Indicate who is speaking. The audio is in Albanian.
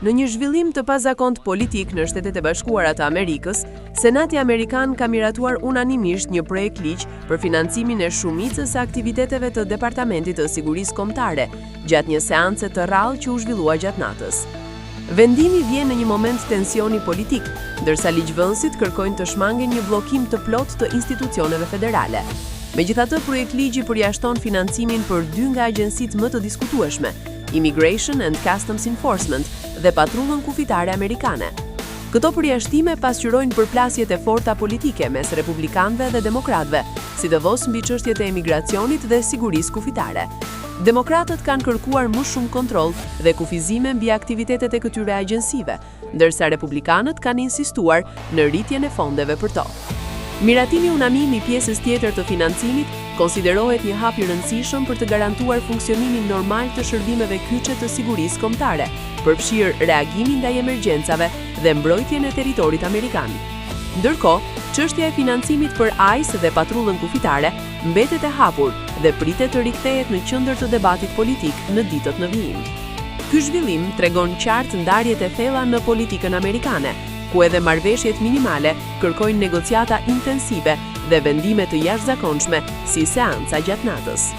Speaker 1: Në një zhvillim të pazakont politik në Shtetet e Bashkuara të Amerikës, Senati Amerikan ka miratuar unanimisht një projekt ligj për financimin e shumicës së aktiviteteve të Departamentit të Sigurisë Kombëtare, gjatë një seance të rrallë që u zhvillua gjatë natës. Vendimi vjen në një moment tensioni politik, ndërsa ligjvënësit kërkojnë të shmangen një bllokim të plotë të institucioneve federale. Megjithatë, projekt ligji përjashton financimin për 2 nga agjencitë më të diskutueshme, Immigration and Customs Enforcement dhe patrullën kufitare amerikane. Këto përjashtime pasqyrojnë përplasjet e forta politike mes republikanëve dhe demokratëve, sidomos mbi çështjet e emigracionit dhe sigurisë kufitare. Demokratët kanë kërkuar më shumë kontroll dhe kufizime mbi aktivitetet e këtyre agjencive, ndërsa republikanët kanë insistuar në rritjen e fondeve për to. Miratimi unanime i pjesës tjetër të financimit konsiderohet një hap i rëndësishëm për të garantuar funksionimin normal të shërbimeve kyçe të sigurisë kombëtare, përfshirë reagimin ndaj emergjencave dhe mbrojtjen e territorit amerikan. Ndërkohë, çështja e financimit për ICE dhe patrullën kufitare mbetet e hapur dhe pritet të rikthehet në qendër të debatit politik në ditët në vijim. Ky zhvillim tregon qartë ndarjet e thella në politikën amerikane, ku edhe marrëveshjet minimale kërkojnë negociata intensive dhe vendime të jashtëzakonshme si seanca gjatë natës.